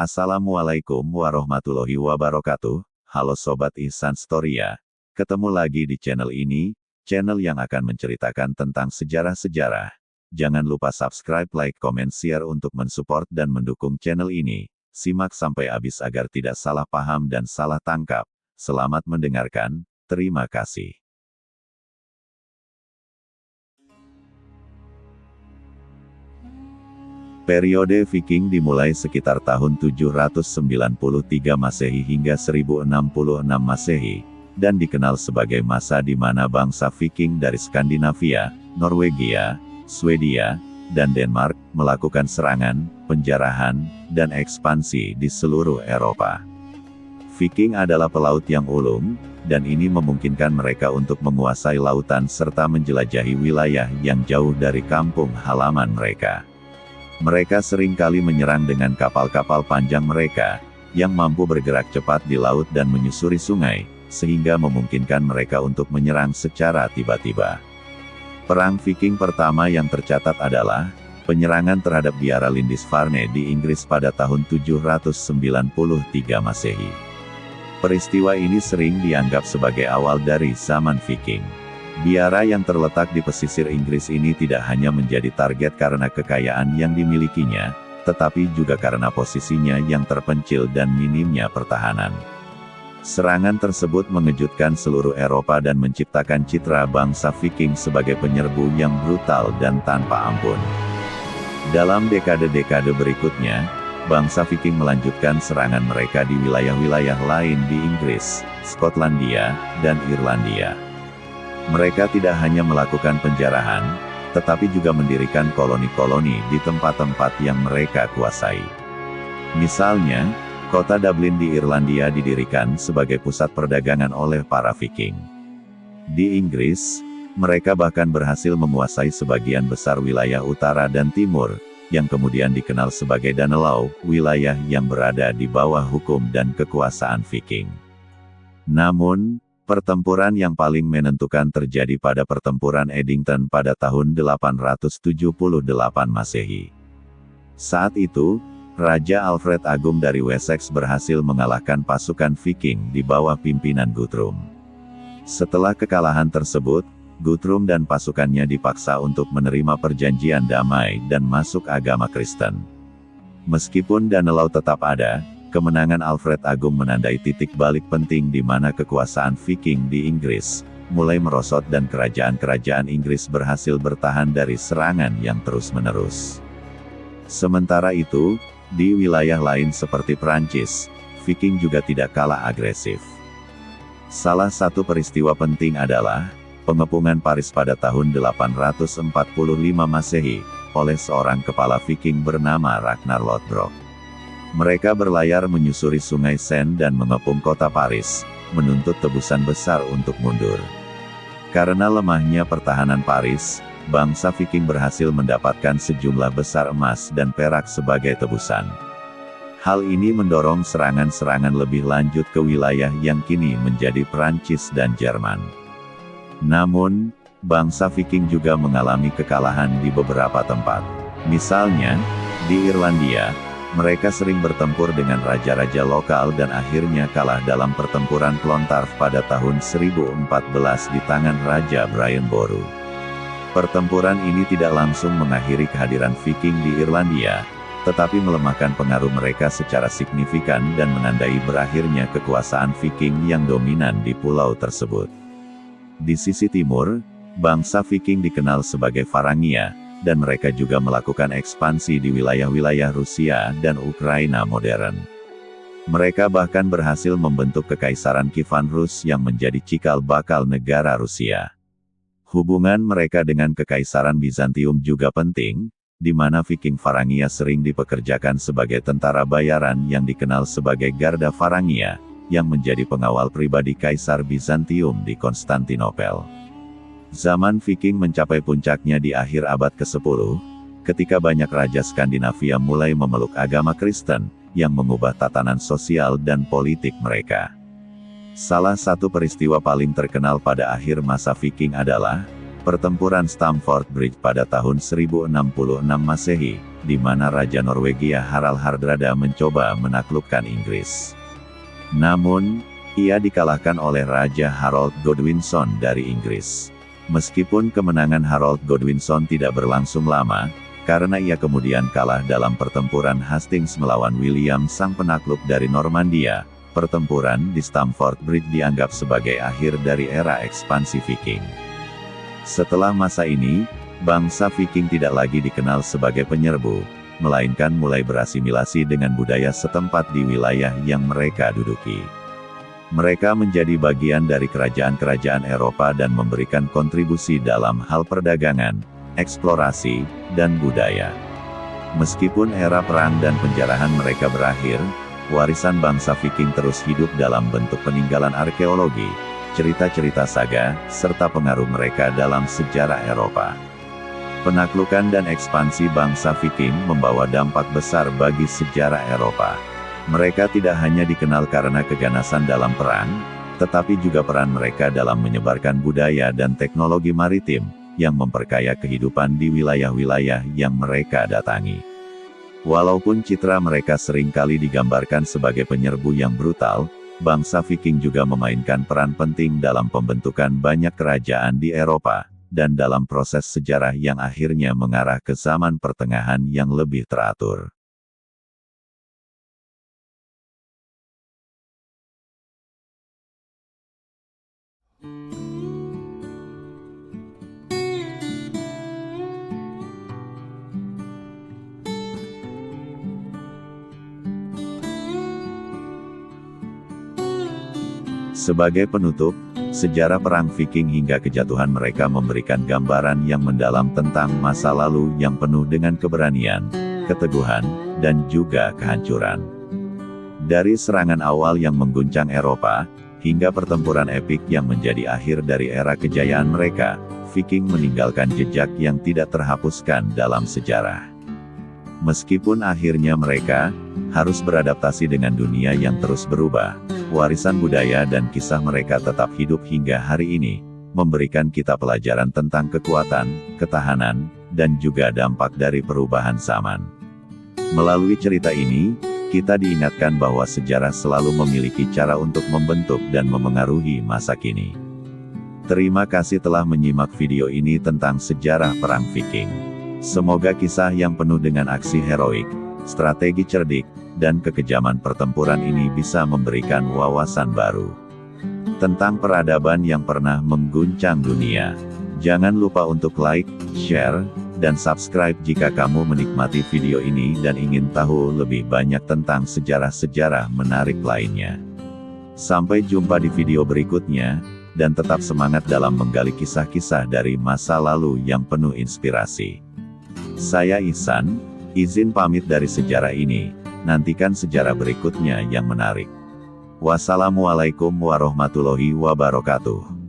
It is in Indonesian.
Assalamualaikum warahmatullahi wabarakatuh. Halo Sobat Ihsan Storia. Ketemu lagi di channel ini, channel yang akan menceritakan tentang sejarah-sejarah. Jangan lupa subscribe, like, comment, share untuk mensupport dan mendukung channel ini. Simak sampai habis agar tidak salah paham dan salah tangkap. Selamat mendengarkan, terima kasih. Periode Viking dimulai sekitar tahun 793 Masehi hingga 1066 Masehi, dan dikenal sebagai masa di mana bangsa Viking dari Skandinavia, Norwegia, Swedia, dan Denmark melakukan serangan, penjarahan, dan ekspansi di seluruh Eropa. Viking adalah pelaut yang ulung, dan ini memungkinkan mereka untuk menguasai lautan serta menjelajahi wilayah yang jauh dari kampung halaman mereka. Mereka sering kali menyerang dengan kapal-kapal panjang mereka, yang mampu bergerak cepat di laut dan menyusuri sungai, sehingga memungkinkan mereka untuk menyerang secara tiba-tiba. Perang Viking pertama yang tercatat adalah penyerangan terhadap biara Lindisfarne di Inggris pada tahun 793 Masehi. Peristiwa ini sering dianggap sebagai awal dari zaman Viking. Biara yang terletak di pesisir Inggris ini tidak hanya menjadi target karena kekayaan yang dimilikinya, tetapi juga karena posisinya yang terpencil dan minimnya pertahanan. Serangan tersebut mengejutkan seluruh Eropa dan menciptakan citra bangsa Viking sebagai penyerbu yang brutal dan tanpa ampun. Dalam dekade-dekade berikutnya, bangsa Viking melanjutkan serangan mereka di wilayah-wilayah lain di Inggris, Skotlandia, dan Irlandia. Mereka tidak hanya melakukan penjarahan, tetapi juga mendirikan koloni-koloni di tempat-tempat yang mereka kuasai. Misalnya, kota Dublin di Irlandia didirikan sebagai pusat perdagangan oleh para Viking. Di Inggris, mereka bahkan berhasil menguasai sebagian besar wilayah utara dan timur, yang kemudian dikenal sebagai Danelaw, wilayah yang berada di bawah hukum dan kekuasaan Viking. Namun, pertempuran yang paling menentukan terjadi pada pertempuran Edington pada tahun 878 Masehi. Saat itu, Raja Alfred Agung dari Wessex berhasil mengalahkan pasukan Viking di bawah pimpinan Guthrum. Setelah kekalahan tersebut, Guthrum dan pasukannya dipaksa untuk menerima perjanjian damai dan masuk agama Kristen. Meskipun Danelaw tetap ada, kemenangan Alfred Agung menandai titik balik penting di mana kekuasaan Viking di Inggris mulai merosot dan kerajaan-kerajaan Inggris berhasil bertahan dari serangan yang terus-menerus. Sementara itu, di wilayah lain seperti Prancis, Viking juga tidak kalah agresif. Salah satu peristiwa penting adalah pengepungan Paris pada tahun 845 Masehi oleh seorang kepala Viking bernama Ragnar Lodbrok. Mereka berlayar menyusuri sungai Seine dan mengepung kota Paris, menuntut tebusan besar untuk mundur. Karena lemahnya pertahanan Paris, bangsa Viking berhasil mendapatkan sejumlah besar emas dan perak sebagai tebusan. Hal ini mendorong serangan-serangan lebih lanjut ke wilayah yang kini menjadi Prancis dan Jerman. Namun, bangsa Viking juga mengalami kekalahan di beberapa tempat. Misalnya, di Irlandia, mereka sering bertempur dengan raja-raja lokal dan akhirnya kalah dalam pertempuran Clontarf pada tahun 1014 di tangan Raja Brian Boru. Pertempuran ini tidak langsung mengakhiri kehadiran Viking di Irlandia, tetapi melemahkan pengaruh mereka secara signifikan dan menandai berakhirnya kekuasaan Viking yang dominan di pulau tersebut. Di sisi timur, bangsa Viking dikenal sebagai Varangia, dan mereka juga melakukan ekspansi di wilayah-wilayah Rusia dan Ukraina modern. Mereka bahkan berhasil membentuk Kekaisaran Kievan Rus yang menjadi cikal bakal negara Rusia. Hubungan mereka dengan Kekaisaran Bizantium juga penting, di mana Viking Varangia sering dipekerjakan sebagai tentara bayaran yang dikenal sebagai Garda Varangia, yang menjadi pengawal pribadi Kaisar Bizantium di Konstantinopel. Zaman Viking mencapai puncaknya di akhir abad ke-10, ketika banyak raja Skandinavia mulai memeluk agama Kristen, yang mengubah tatanan sosial dan politik mereka. Salah satu peristiwa paling terkenal pada akhir masa Viking adalah pertempuran Stamford Bridge pada tahun 1066 Masehi, di mana Raja Norwegia Harald Hardrada mencoba menaklukkan Inggris. Namun, ia dikalahkan oleh Raja Harold Godwinson dari Inggris. Meskipun kemenangan Harold Godwinson tidak berlangsung lama, karena ia kemudian kalah dalam pertempuran Hastings melawan William sang penakluk dari Normandia. Pertempuran di Stamford Bridge dianggap sebagai akhir dari era ekspansi Viking. Setelah masa ini, bangsa Viking tidak lagi dikenal sebagai penyerbu, melainkan mulai berasimilasi dengan budaya setempat di wilayah yang mereka duduki. Mereka menjadi bagian dari kerajaan-kerajaan Eropa dan memberikan kontribusi dalam hal perdagangan, eksplorasi, dan budaya. Meskipun era perang dan penjarahan mereka berakhir, warisan bangsa Viking terus hidup dalam bentuk peninggalan arkeologi, cerita-cerita saga, serta pengaruh mereka dalam sejarah Eropa. Penaklukan dan ekspansi bangsa Viking membawa dampak besar bagi sejarah Eropa. Mereka tidak hanya dikenal karena keganasan dalam perang, tetapi juga peran mereka dalam menyebarkan budaya dan teknologi maritim, yang memperkaya kehidupan di wilayah-wilayah yang mereka datangi. Walaupun citra mereka seringkali digambarkan sebagai penyerbu yang brutal, bangsa Viking juga memainkan peran penting dalam pembentukan banyak kerajaan di Eropa, dan dalam proses sejarah yang akhirnya mengarah ke zaman pertengahan yang lebih teratur. Sebagai penutup, sejarah perang Viking hingga kejatuhan mereka memberikan gambaran yang mendalam tentang masa lalu yang penuh dengan keberanian, keteguhan, dan juga kehancuran. Dari serangan awal yang mengguncang Eropa, hingga pertempuran epik yang menjadi akhir dari era kejayaan mereka, Viking meninggalkan jejak yang tidak terhapuskan dalam sejarah. Meskipun akhirnya mereka harus beradaptasi dengan dunia yang terus berubah, warisan budaya dan kisah mereka tetap hidup hingga hari ini, memberikan kita pelajaran tentang kekuatan, ketahanan, dan juga dampak dari perubahan zaman. Melalui cerita ini, kita diingatkan bahwa sejarah selalu memiliki cara untuk membentuk dan memengaruhi masa kini. Terima kasih telah menyimak video ini tentang sejarah perang Viking. Semoga kisah yang penuh dengan aksi heroik, strategi cerdik, dan kekejaman pertempuran ini bisa memberikan wawasan baru tentang peradaban yang pernah mengguncang dunia. Jangan lupa untuk like, share, dan subscribe jika kamu menikmati video ini dan ingin tahu lebih banyak tentang sejarah-sejarah menarik lainnya. Sampai jumpa di video berikutnya, dan tetap semangat dalam menggali kisah-kisah dari masa lalu yang penuh inspirasi. Saya Ihsan, izin pamit dari sejarah ini, nantikan sejarah berikutnya yang menarik. Wassalamualaikum warahmatullahi wabarakatuh.